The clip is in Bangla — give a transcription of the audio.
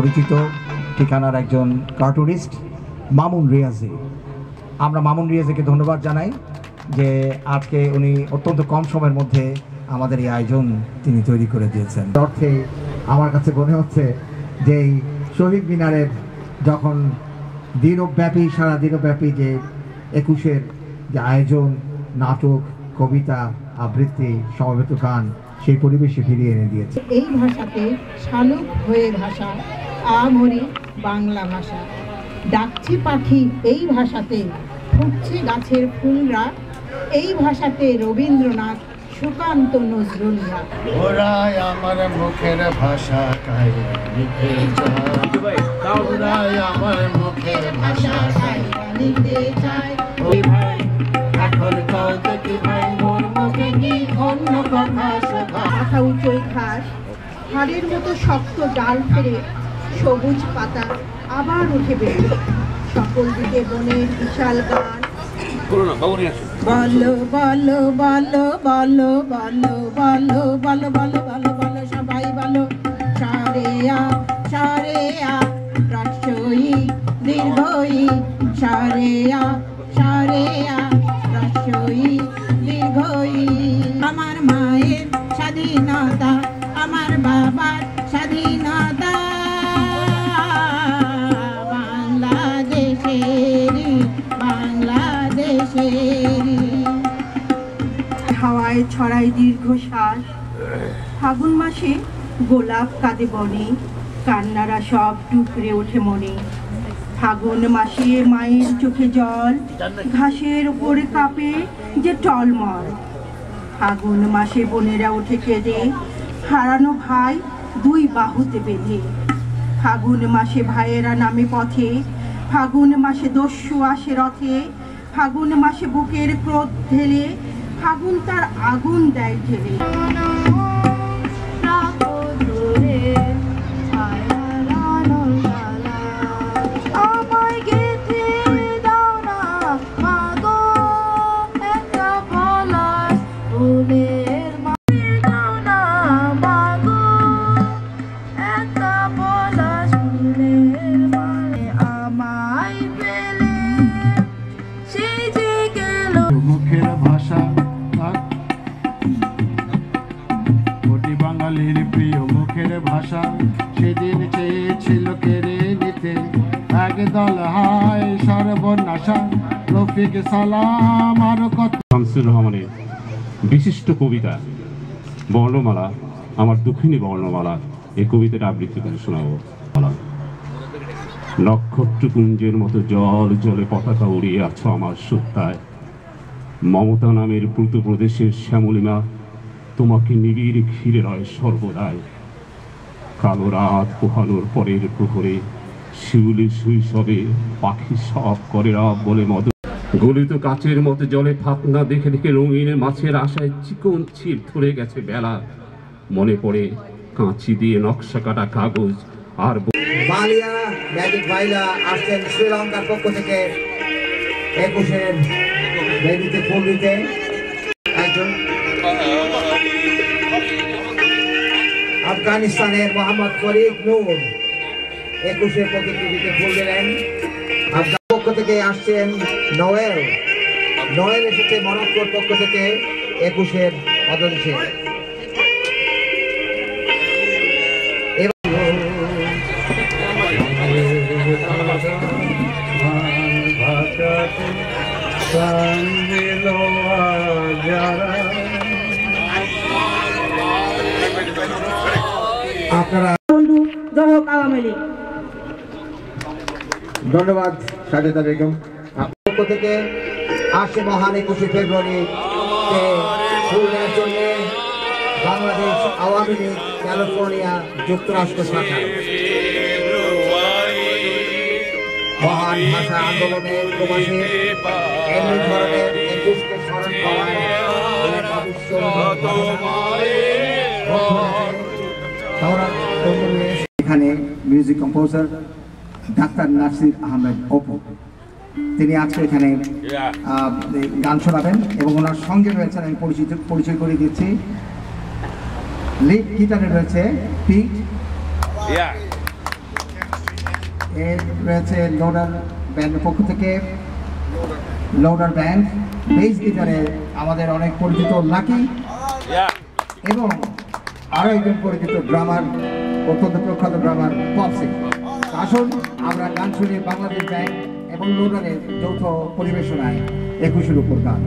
পরিচিত ঠিকানার একজন কার্টুনিস্ট মামুন রিয়াজি। আমরা মামুন রিয়াজিকে ধন্যবাদ জানাই যে আজকে উনি অত্যন্ত কম সময়ের মধ্যে আমাদের এই আয়োজন তিনি তৈরি করে দিয়েছেন। অর্থে আমার কাছে মনে হচ্ছে যে এই শহীদ মিনারের যখন দিনব্যাপী সারা দিনব্যাপী যে 21-এর যে আয়োজন, নাটক, কবিতা, আবৃত্তি, সমবেত গান, সেই পরিবেশে ফিরিয়ে এনে দিয়েছে। এই ভাষাতে শালুক হয়ে ভাষা আমরি বাংলা ভাষা, ডাকছে পাখি এই ভাষাতে, ফুটছে গাছের ফুলরা এই ভাষাতে, রবীন্দ্রনাথ, সুকান্ত, নজরুলরা। ওরাই আমার মুখের ভাষা কাইরা লিখে যায়, ওরাই আমার মুখের ভাষা কাইরা লিখে যায়। ওই ভাই এখন কও দেখি ভাই মোর মুখে কি অন্য কথা শোভা। মাথা উঁচুই ঘাস, হাড়ের মতো শক্ত ডাল ফেরে সবুজ পাতা আবার উঠে বেড়ে, সকল দিকে বনের বিশাল গান। বলো বলো বলো বলো বলো বলো বলো বলো বলো সবাই বলো। সারেয়া সারেয়া রস্যই দীর্ঘই, সারেয়া সারেয়া রস্যই দীর্ঘই। আমার মায়ের স্বাধীনতা, আমার বাবার স্বাধীনতা, হাওয়ায় ছড়াই দীর্ঘশ্বাস, ফাগুন মাসে গোলাপ কাঁদে বনে, কান্নারা সব টুকরে ওঠে মনে। ফাগুন মাসে মায়ের চোখে জল, ঘাসের উপরে কাঁপে যে টলমল। ফাগুন মাসে বোনেরা ওঠে কেঁদে, হারানো ভাই দুই বাহুতে বেঁধে। ফাগুন মাসে ভাইয়েরা নামে পথে, ফাগুন মাসে দস্যু আসে রথে। ফাগুন মাসে বুকের ক্রোধ ঢেলে, ফাগুন তার আগুন দেয় ঢেলে। মুখের ভাষা কোটি বাঙালির প্রিয় মুখের ভাষা, সেদিন চেয়েছিল কেড়ে নিতে একদল হায় সর্বনাশা। রফিক সালাম আরো কত। শামসুর রহমানের বিশিষ্ট কবিতা বর্ণমালা, আমার দুঃখিনী বর্ণমালা, এই কবিতাটা আবৃত্তি করে শোনাবো। নক্ষত্রপুঞ্জের মতো জল জলে পতাকা উড়িয়ে আছো আমার সত্তায়, মমতা নামের প্লুত প্রদেশের শ্যামলিমা তোমাকে নিবিড় ঘিরে রয় সর্বদাই। কালো রাত পোহানোর পরের প্রহরে শিউলি শৈশবে পাখি সব করে রাব বলে মদ। গলিত কাচের মতো জলে ফাঁকনা দেখে দেখে রঙিন মাছের আশায় চিকন ছিপ ধরে গেছে বেলা। মনে পড়ে কাঁচি দিয়ে নকশা কাটা কাগজ আর বালিয়া ম্যাজিক ভাইলা আসছেন শ্রীলঙ্কার পক্ষ থেকে 21-এর বেদিতে ফুল দিতে। একজন আফগানিস্তানের মোহাম্মদ ফরিদ নূর 21-এর প্রতিযোগিতাতে ফুল দিলেন। আফগান পক্ষ থেকে আসছেন নোয়েল, নোয়েল এসেছে মরক্কোর পক্ষ থেকে 21-এর পদদেশে। আপনারা ধন্যবাদ সাজেদা বেগম। পক্ষ থেকে আসছে মহান 21শে ফেব্রুয়ারি ফুল দেওয়ার জন্য বাংলাদেশ আওয়ামী লীগ ক্যালিফোর্নিয়া যুক্তরাষ্ট্র শাখা। মহান ভাষা আন্দোলনের প্রবাসে এমনি ধরনের 21কে স্মরণ করার এখানে music composer doctor Nasir Ahmed Apu, তিনি আজকে এখানে গান শোনাবেন এবং ওনার সঙ্গে রয়েছেন, আমি পরিচয় করে দিচ্ছি, লিড গিটারে রয়েছে পিট, এর রয়েছে লোডার ব্যান্ডের পক্ষ থেকে লোডার ব্যান্ড, বেস গিটারে আমাদের অনেক পরিচিত লাকি এবং আরো একজন পরিচিত ড্রামার, অত্যন্ত প্রখ্যাত ড্রামার পপসি। আসুন আমরা গান শুনি বাংলাদেশ ব্যান্ড এবং লোডারের যৌথ পরিবেশনায় 21-এর উপর গান।